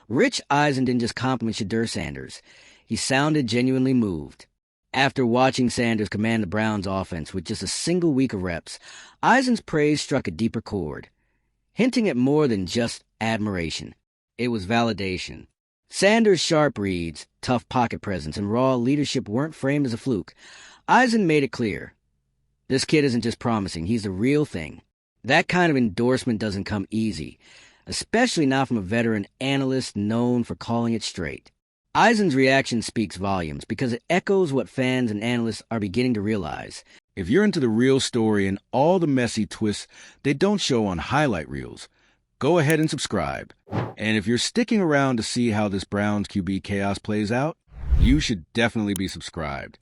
Rich Eisen didn't just compliment Shedeur Sanders. He sounded genuinely moved. After watching Sanders command the Browns' offense with just a single week of reps, Eisen's praise struck a deeper chord, hinting at more than just admiration. It was validation. Sanders' sharp reads, tough pocket presence, and raw leadership weren't framed as a fluke. Eisen made it clear. This kid isn't just promising, he's the real thing. That kind of endorsement doesn't come easy, especially not from a veteran analyst known for calling it straight. Eisen's reaction speaks volumes because it echoes what fans and analysts are beginning to realize. If you're into the real story and all the messy twists they don't show on highlight reels, go ahead and subscribe. And if you're sticking around to see how this Browns QB chaos plays out, you should definitely be subscribed.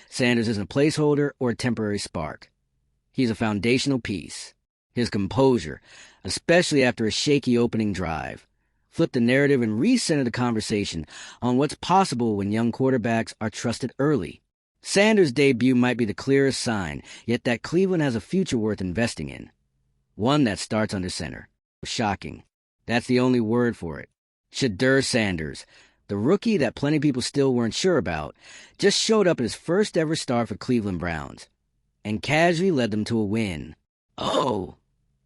Sanders isn't a placeholder or a temporary spark. He's a foundational piece. His composure, especially after a shaky opening drive, flipped the narrative and recentered the conversation on what's possible when young quarterbacks are trusted early. Sanders' debut might be the clearest sign, yet that Cleveland has a future worth investing in. One that starts under center. Shocking. That's the only word for it. Shedeur Sanders, the rookie that plenty of people still weren't sure about, just showed up at his first ever start for Cleveland Browns and casually led them to a win. Oh!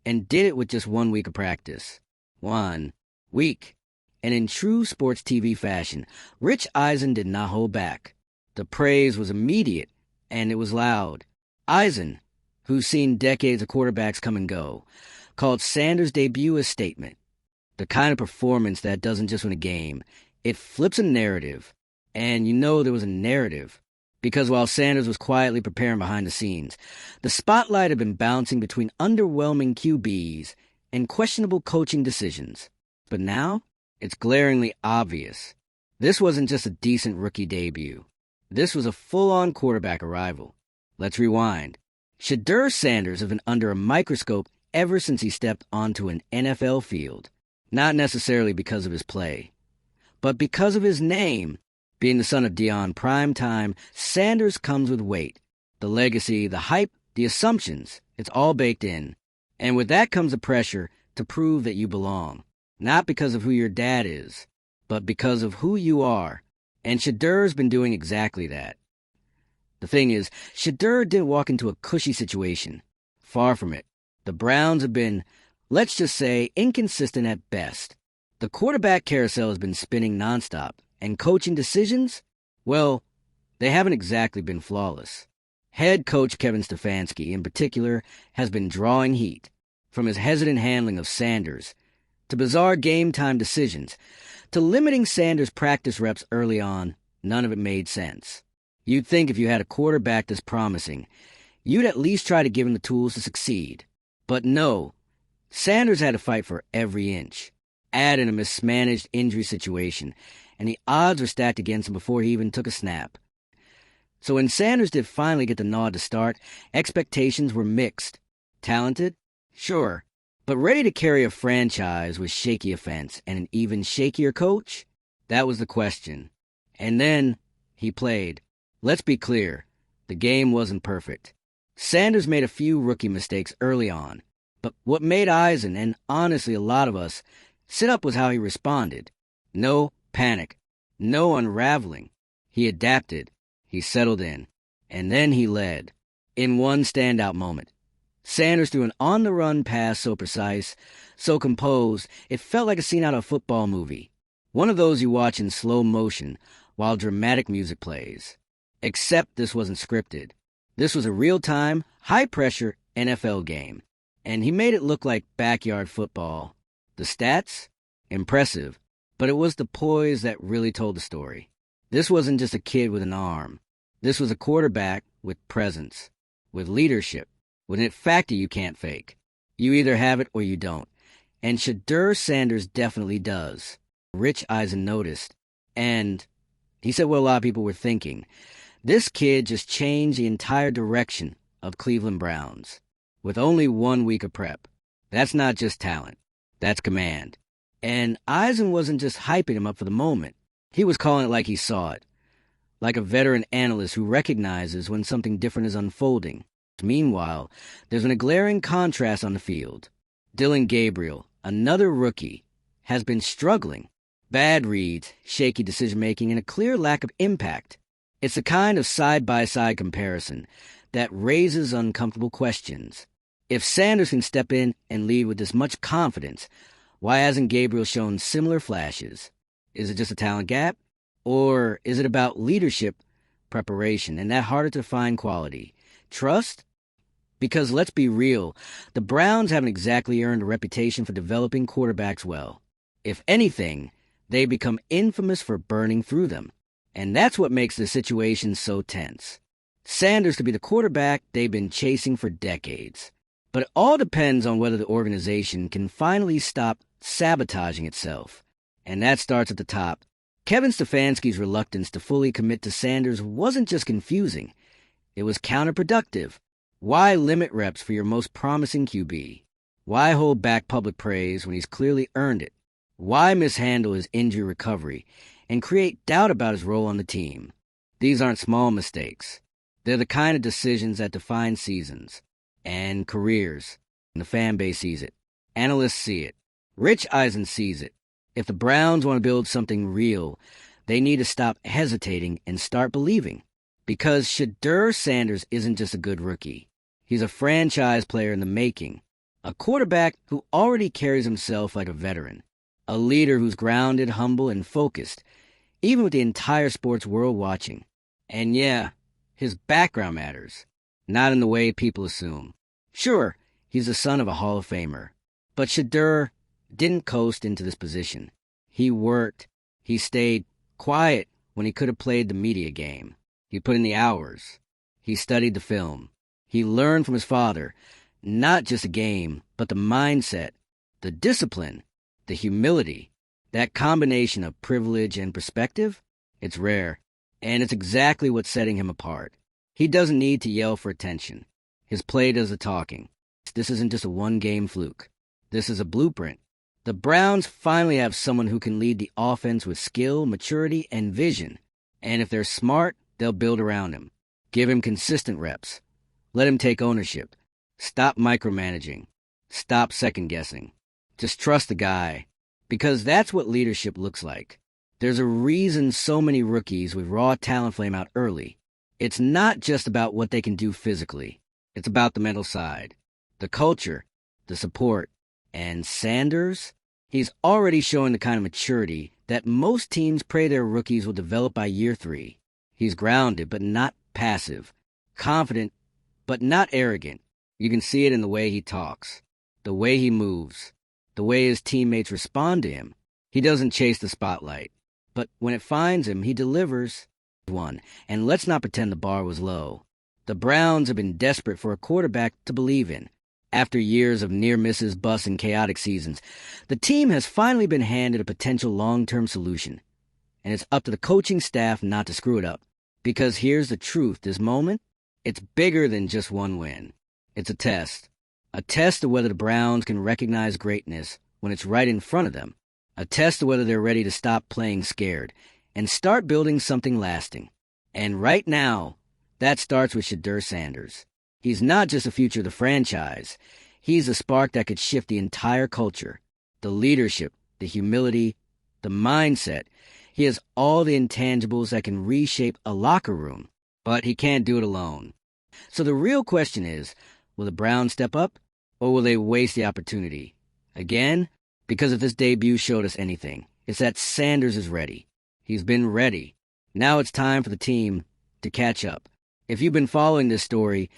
And did it with just 1 week of practice. 1 week. And in true sports TV fashion, Rich Eisen did not hold back. The praise was immediate, and it was loud. Eisen, who's seen decades of quarterbacks come and go, called Sanders' debut a statement. The kind of performance that doesn't just win a game, it flips a narrative. And you know there was a narrative. Because while Sanders was quietly preparing behind the scenes, the spotlight had been bouncing between underwhelming QBs and questionable coaching decisions. But now, it's glaringly obvious. This wasn't just a decent rookie debut. This was a full-on quarterback arrival. Let's rewind. Shedeur Sanders has been under a microscope ever since he stepped onto an NFL field. Not necessarily because of his play, but because of his name. Being the son of Deion Primetime, Sanders comes with weight. The legacy, the hype, the assumptions, it's all baked in. And with that comes the pressure to prove that you belong. Not because of who your dad is, but because of who you are. And Shedeur's been doing exactly that. The thing is, Shedeur didn't walk into a cushy situation. Far from it. The Browns have been, let's just say, inconsistent at best. The quarterback carousel has been spinning nonstop. And coaching decisions? Well, they haven't exactly been flawless. Head coach Kevin Stefanski, in particular, has been drawing heat. From his hesitant handling of Sanders, to bizarre game-time decisions, to limiting Sanders' practice reps early on, none of it made sense. You'd think if you had a quarterback this promising, you'd at least try to give him the tools to succeed. But no, Sanders had to fight for every inch. Add in a mismanaged injury situation, and the odds were stacked against him before he even took a snap. So when Sanders did finally get the nod to start, expectations were mixed. Talented? Sure. But ready to carry a franchise with shaky offense and an even shakier coach? That was the question. And then, he played. Let's be clear, the game wasn't perfect. Sanders made a few rookie mistakes early on, but what made Eisen, and honestly a lot of us, sit up was how he responded. No panic. No unraveling. He adapted. He settled in. And then he led. In one standout moment. Sanders threw an on-the-run pass so precise, so composed, it felt like a scene out of a football movie. One of those you watch in slow motion while dramatic music plays. Except this wasn't scripted. This was a real-time, high-pressure NFL game. And he made it look like backyard football. The stats? Impressive. But it was the poise that really told the story. This wasn't just a kid with an arm. This was a quarterback with presence, with leadership, with an it factor you can't fake. You either have it or you don't. And Shedeur Sanders definitely does. Rich Eisen noticed. And he said what a lot of people were thinking. This kid just changed the entire direction of Cleveland Browns. With only 1 week of prep. That's not just talent. That's command. And Eisen wasn't just hyping him up for the moment. He was calling it like he saw it. Like a veteran analyst who recognizes when something different is unfolding. Meanwhile, there's been a glaring contrast on the field. Dillon Gabriel, another rookie, has been struggling. Bad reads, shaky decision-making, and a clear lack of impact. It's the kind of side-by-side comparison that raises uncomfortable questions. If Sanders can step in and lead with this much confidence, why hasn't Gabriel shown similar flashes? Is it just a talent gap? Or is it about leadership, preparation, and that harder to find quality? Trust? Because let's be real, the Browns haven't exactly earned a reputation for developing quarterbacks well. If anything, they become infamous for burning through them. And that's what makes the situation so tense. Sanders could be the quarterback they've been chasing for decades. But it all depends on whether the organization can finally stop sabotaging itself. And that starts at the top. Kevin Stefanski's reluctance to fully commit to Sanders wasn't just confusing. It was counterproductive. Why limit reps for your most promising QB? Why hold back public praise when he's clearly earned it? Why mishandle his injury recovery and create doubt about his role on the team? These aren't small mistakes. They're the kind of decisions that define seasons and careers. And the fan base sees it. Analysts see it. Rich Eisen sees it. If the Browns want to build something real, they need to stop hesitating and start believing. Because Shedeur Sanders isn't just a good rookie. He's a franchise player in the making. A quarterback who already carries himself like a veteran. A leader who's grounded, humble, and focused, even with the entire sports world watching. And yeah, his background matters. Not in the way people assume. Sure, he's the son of a Hall of Famer. But Shedeur didn't coast into this position. He worked. He stayed quiet when he could have played the media game. He put in the hours. He studied the film. He learned from his father, not just a game, but the mindset, the discipline, the humility. That combination of privilege and perspective, it's rare. And it's exactly what's setting him apart. He doesn't need to yell for attention. His play does the talking. This isn't just a one-game fluke. This is a blueprint. The Browns finally have someone who can lead the offense with skill, maturity, and vision. And if they're smart, they'll build around him. Give him consistent reps. Let him take ownership. Stop micromanaging. Stop second-guessing. Just trust the guy. Because that's what leadership looks like. There's a reason so many rookies with raw talent flame out early. It's not just about what they can do physically. It's about the mental side, the culture, the support. And Sanders? He's already showing the kind of maturity that most teams pray their rookies will develop by year 3. He's grounded, but not passive. Confident, but not arrogant. You can see it in the way he talks, the way he moves, the way his teammates respond to him. He doesn't chase the spotlight. But when it finds him, he delivers. And let's not pretend the bar was low. The Browns have been desperate for a quarterback to believe in. After years of near misses, busts, and chaotic seasons, the team has finally been handed a potential long-term solution. And it's up to the coaching staff not to screw it up. Because here's the truth, this moment, it's bigger than just one win. It's a test. A test of whether the Browns can recognize greatness when it's right in front of them. A test of whether they're ready to stop playing scared and start building something lasting. And right now, that starts with Shedeur Sanders. He's not just the future of the franchise. He's a spark that could shift the entire culture. The leadership, the humility, the mindset. He has all the intangibles that can reshape a locker room. But he can't do it alone. So the real question is, will the Browns step up, or will they waste the opportunity? Again, because if this debut showed us anything, it's that Sanders is ready. He's been ready. Now it's time for the team to catch up. If you've been following this story,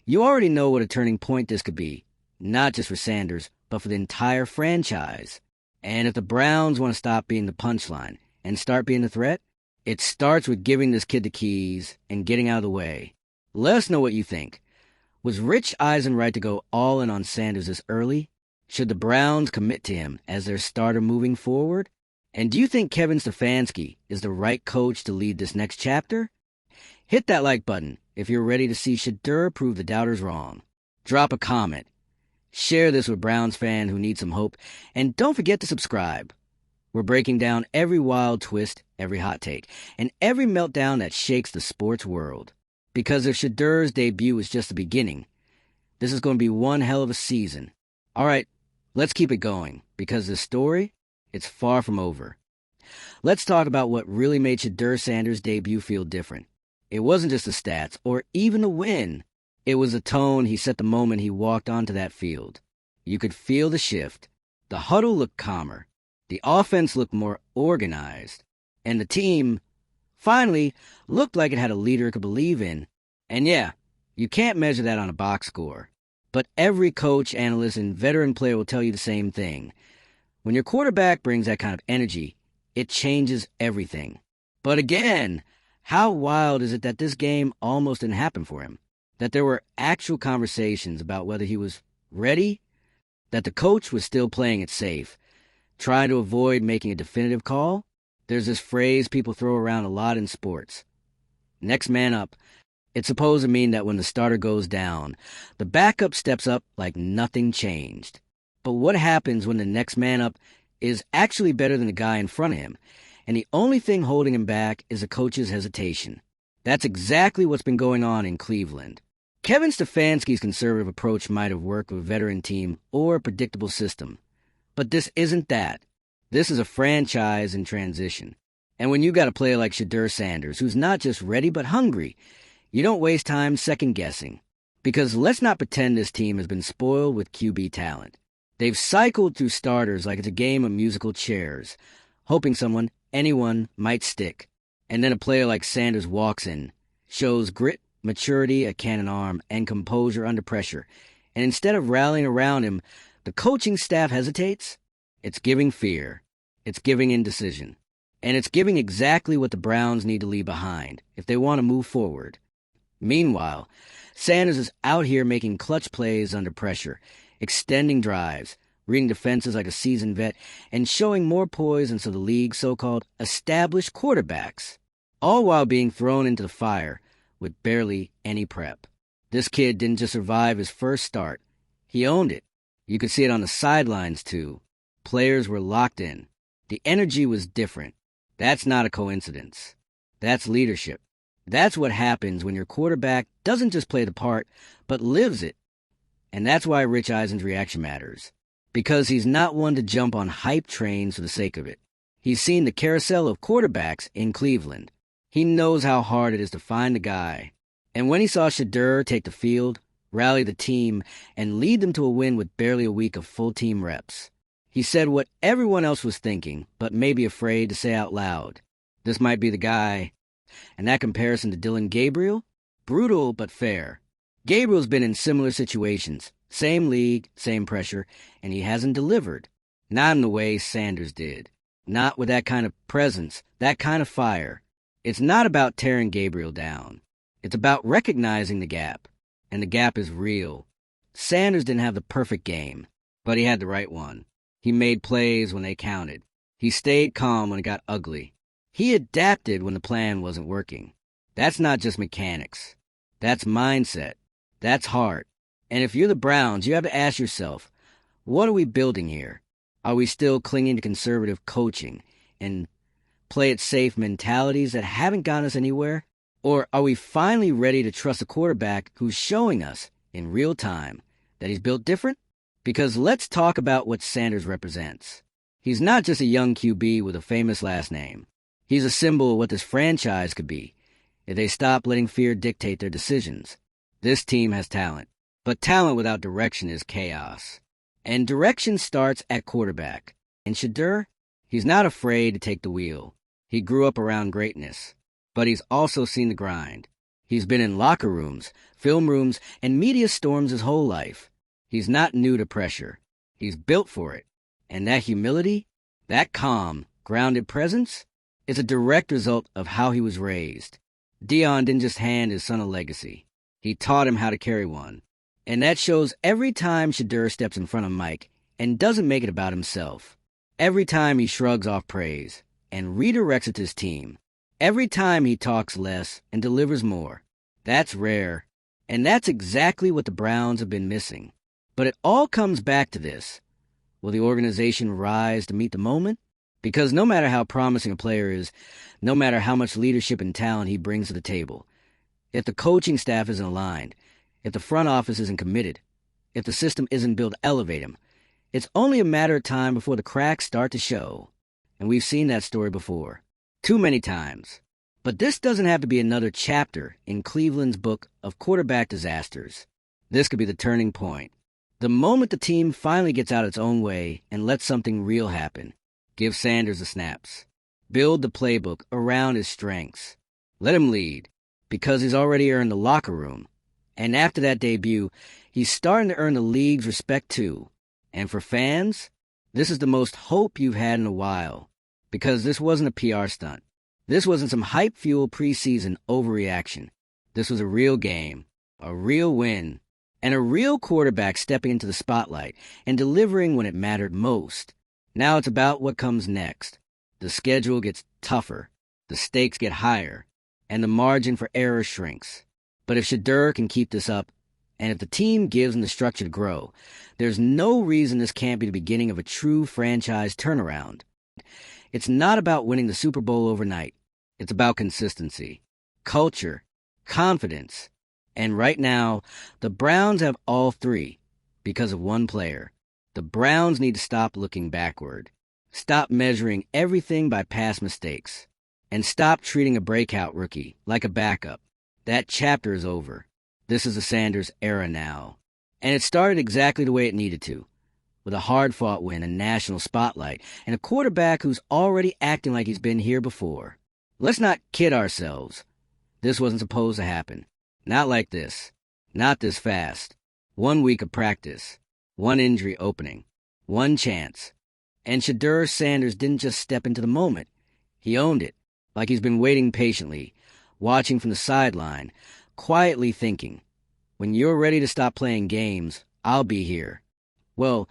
you already know what a turning point this could be, not just for Sanders, but for the entire franchise. And if the Browns want to stop being the punchline and start being the threat, it starts with giving this kid the keys and getting out of the way. Let us know what you think. Was Rich Eisen right to go all in on Sanders this early? Should the Browns commit to him as their starter moving forward? And do you think Kevin Stefanski is the right coach to lead this next chapter? Hit that like button if you're ready to see Shedeur prove the doubters wrong. Drop a comment. Share this with Browns fans who need some hope. And don't forget to subscribe. We're breaking down every wild twist, every hot take, and every meltdown that shakes the sports world. Because if Shedeur's debut is just the beginning, this is going to be one hell of a season. All right, let's keep it going, because this story, it's far from over. let's talk about what really made Shedeur Sanders' debut feel different. It wasn't just the stats or even the win. It was the tone he set the moment he walked onto that field. You could feel the shift. The huddle looked calmer. The offense looked more organized. And the team, finally, looked like it had a leader it could believe in. And yeah, you can't measure that on a box score. But every coach, analyst, and veteran player will tell you the same thing. When your quarterback brings that kind of energy, it changes everything. But again, how wild is it that this game almost didn't happen for him? That there were actual conversations about whether he was ready? That the coach was still playing it safe, trying to avoid making a definitive call? There's this phrase people throw around a lot in sports. Next man up. It's supposed to mean that when the starter goes down, the backup steps up like nothing changed. But what happens when the next man up is actually better than the guy in front of him, and the only thing holding him back is a coach's hesitation? That's exactly what's been going on in Cleveland. Kevin Stefanski's conservative approach might have worked with a veteran team or a predictable system. But this isn't that. This is a franchise in transition. And when you got a player like Shedeur Sanders, who's not just ready but hungry, you don't waste time second-guessing. Because let's not pretend this team has been spoiled with QB talent. They've cycled through starters like it's a game of musical chairs, hoping anyone might stick. And then a player like Sanders walks in, shows grit, maturity, a cannon arm, and composure under pressure. And instead of rallying around him, the coaching staff hesitates. It's giving fear. It's giving indecision. And it's giving exactly what the Browns need to leave behind if they want to move forward. Meanwhile, Sanders is out here making clutch plays under pressure, extending drives, reading defenses like a seasoned vet, and showing more poise than some of the league's so-called established quarterbacks, all while being thrown into the fire with barely any prep. This kid didn't just survive his first start. He owned it. You could see it on the sidelines, too. Players were locked in. The energy was different. That's not a coincidence. That's leadership. That's what happens when your quarterback doesn't just play the part, but lives it. And that's why Rich Eisen's reaction matters. Because he's not one to jump on hype trains for the sake of it. He's seen the carousel of quarterbacks in Cleveland. He knows how hard it is to find the guy. And when he saw Shedeur take the field, rally the team, and lead them to a win with barely a week of full team reps, he said what everyone else was thinking, but maybe afraid to say out loud. This might be the guy. And that comparison to Dylan Gabriel? Brutal but fair. Gabriel's been in similar situations. Same league, same pressure, and he hasn't delivered. Not in the way Sanders did. Not with that kind of presence, that kind of fire. It's not about tearing Gabriel down. It's about recognizing the gap. And the gap is real. Sanders didn't have the perfect game, but he had the right one. He made plays when they counted. He stayed calm when it got ugly. He adapted when the plan wasn't working. That's not just mechanics. That's mindset. That's heart. And if you're the Browns, you have to ask yourself, what are we building here? Are we still clinging to conservative coaching and play-it-safe mentalities that haven't gotten us anywhere? Or are we finally ready to trust a quarterback who's showing us, in real time, that he's built different? Because let's talk about what Sanders represents. He's not just a young QB with a famous last name. He's a symbol of what this franchise could be if they stop letting fear dictate their decisions. This team has talent, but talent without direction is chaos. And direction starts at quarterback. And Shedeur, he's not afraid to take the wheel. He grew up around greatness, but he's also seen the grind. He's been in locker rooms, film rooms, and media storms his whole life. He's not new to pressure. He's built for it. And that humility, that calm, grounded presence, is a direct result of how he was raised. Dion didn't just hand his son a legacy. He taught him how to carry one. And that shows every time Shedeur steps in front of Mike and doesn't make it about himself. Every time he shrugs off praise and redirects it to his team. Every time he talks less and delivers more. That's rare. And that's exactly what the Browns have been missing. But it all comes back to this. Will the organization rise to meet the moment? Because no matter how promising a player is, no matter how much leadership and talent he brings to the table, if the coaching staff isn't aligned, if the front office isn't committed, if the system isn't built to elevate him, it's only a matter of time before the cracks start to show. and we've seen that story before. Too many times. But this doesn't have to be another chapter in Cleveland's book of quarterback disasters. This could be the turning point. The moment the team finally gets out its own way and lets something real happen. Give Sanders the snaps. Build the playbook around his strengths. Let him lead, because he's already earned the locker room. And after that debut, he's starting to earn the league's respect too. And for fans, this is the most hope you've had in a while, because this wasn't a PR stunt. This wasn't some hype-fueled preseason overreaction. This was a real game, a real win, and a real quarterback stepping into the spotlight and delivering when it mattered most. Now it's about what comes next. The schedule gets tougher, the stakes get higher, and the margin for error shrinks. But if Shedeur can keep this up, and if the team gives him the structure to grow, there's no reason this can't be the beginning of a true franchise turnaround. It's not about winning the Super Bowl overnight. It's about consistency, culture, confidence. And right now, the Browns have all three because of one player. The Browns need to stop looking backward, stop measuring everything by past mistakes, and stop treating a breakout rookie like a backup. That chapter is over. This is the Sanders era now. And it started exactly the way it needed to, with a hard-fought win, a national spotlight, and a quarterback who's already acting like he's been here before. Let's not kid ourselves. This wasn't supposed to happen. Not like this. Not this fast. 1 week of practice. One injury opening. One chance. And Shedeur Sanders didn't just step into the moment. He owned it, like he's been waiting patiently, watching from the sideline, quietly thinking, when you're ready to stop playing games, I'll be here. Well,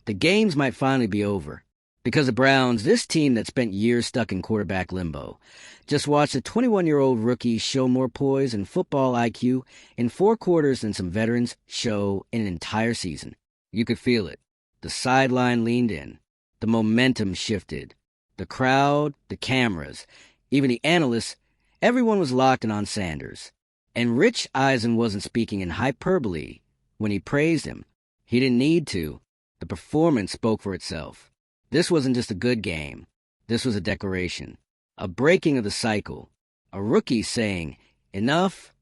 the games might finally be over. Because the Browns, this team that spent years stuck in quarterback limbo, just watched a 21-year-old rookie show more poise and football IQ in 4 quarters than some veterans show in an entire season. You could feel it. The sideline leaned in. The momentum shifted. The crowd, the cameras, even the analysts, everyone was locked in on Sanders. And Rich Eisen wasn't speaking in hyperbole when he praised him. He didn't need to. The performance spoke for itself. This wasn't just a good game. This was a declaration, a breaking of the cycle, a rookie saying, enough,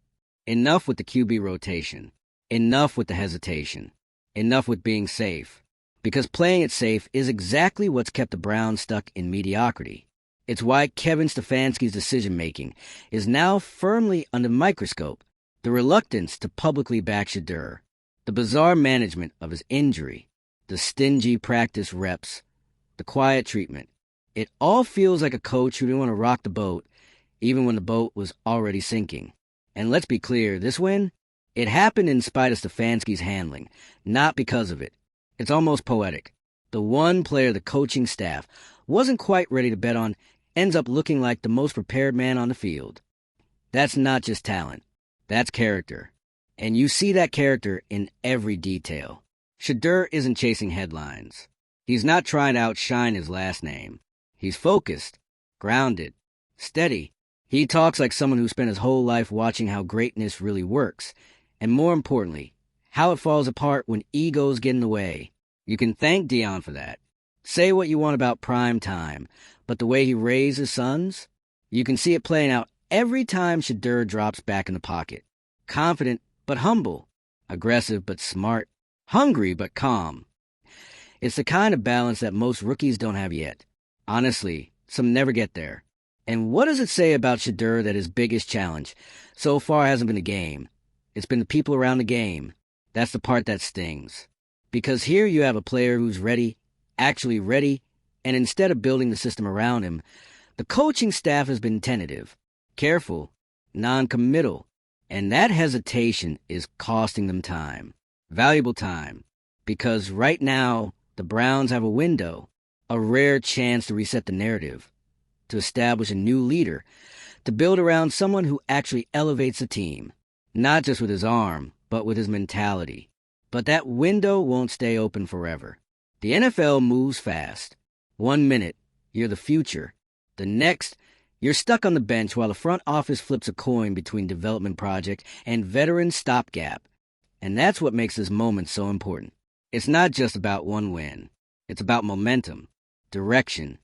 enough with the QB rotation, enough with the hesitation, enough with being safe. Because playing it safe is exactly what's kept the Browns stuck in mediocrity. It's why Kevin Stefanski's decision-making is now firmly under the microscope. The reluctance to publicly back Shedeur, the bizarre management of his injury, the stingy practice reps, the quiet treatment. It all feels like a coach who didn't want to rock the boat, even when the boat was already sinking. And let's be clear, this win, it happened in spite of Stefanski's handling, not because of it. It's almost poetic. The one player the coaching staff wasn't quite ready to bet on ends up looking like the most prepared man on the field. That's not just talent. That's character. And you see that character in every detail. Shedeur isn't chasing headlines. He's not trying to outshine his last name. He's focused, grounded, steady. He talks like someone who spent his whole life watching how greatness really works, and more importantly, how it falls apart when egos get in the way. You can thank Dion for that. Say what you want about prime time, but the way he raised his sons, you can see it playing out every time Shedeur drops back in the pocket. Confident but humble, aggressive but smart, hungry but calm. It's the kind of balance that most rookies don't have yet. Honestly, some never get there. And what does it say about Shedeur that his biggest challenge so far hasn't been the game? It's been the people around the game. That's the part that stings. Because here you have a player who's ready, actually ready, and instead of building the system around him, the coaching staff has been tentative, careful, non-committal, and that hesitation is costing them time, valuable time, because right now the Browns have a window, a rare chance to reset the narrative, to establish a new leader, to build around someone who actually elevates the team, not just with his arm, but with his mentality. But that window won't stay open forever. The NFL moves fast. 1 minute, you're the future. The next, you're stuck on the bench while the front office flips a coin between development project and veteran stopgap. And that's what makes this moment so important. It's not just about one win. It's about momentum, direction,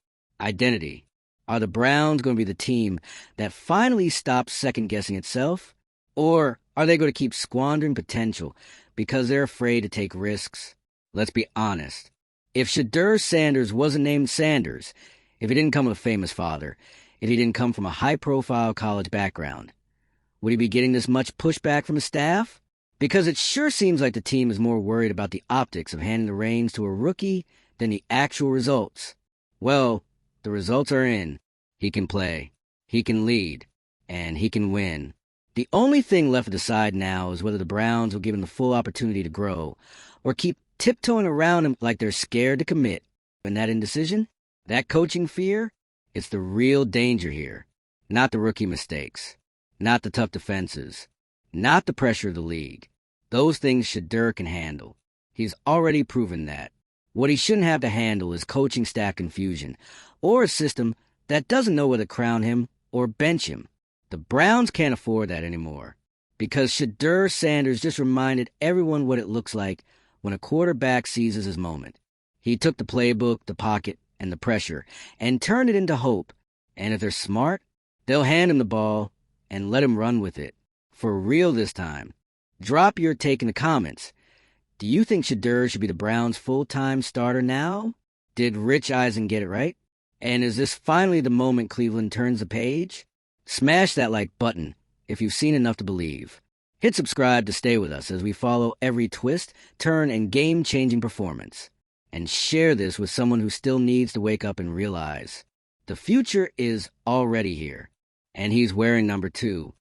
Identity. Are the Browns going to be the team that finally stops second-guessing itself? Or are they going to keep squandering potential because they're afraid to take risks? Let's be honest. If Shedeur Sanders wasn't named Sanders, if he didn't come with a famous father, if he didn't come from a high-profile college background, would he be getting this much pushback from his staff? Because it sure seems like the team is more worried about the optics of handing the reins to a rookie than the actual results. Well, the results are in. He can play, he can lead, and he can win. The only thing left to decide now is whether the Browns will give him the full opportunity to grow or keep tiptoeing around him like they're scared to commit. And that indecision, that coaching fear, it's the real danger here. Not the rookie mistakes, not the tough defenses, not the pressure of the league. Those things Shedeur can handle. He's already proven that. What he shouldn't have to handle is coaching staff confusion or a system that doesn't know whether to crown him or bench him. The Browns can't afford that anymore because Shedeur Sanders just reminded everyone what it looks like when a quarterback seizes his moment. He took the playbook, the pocket, and the pressure and turned it into hope. And if they're smart, they'll hand him the ball and let him run with it. For real this time. Drop your take in the comments. Do you think Shedeur should be the Browns' full-time starter now? Did Rich Eisen get it right? And is this finally the moment Cleveland turns the page? Smash that like button if you've seen enough to believe. Hit subscribe to stay with us as we follow every twist, turn, and game-changing performance. And share this with someone who still needs to wake up and realize the future is already here. And he's wearing number 2.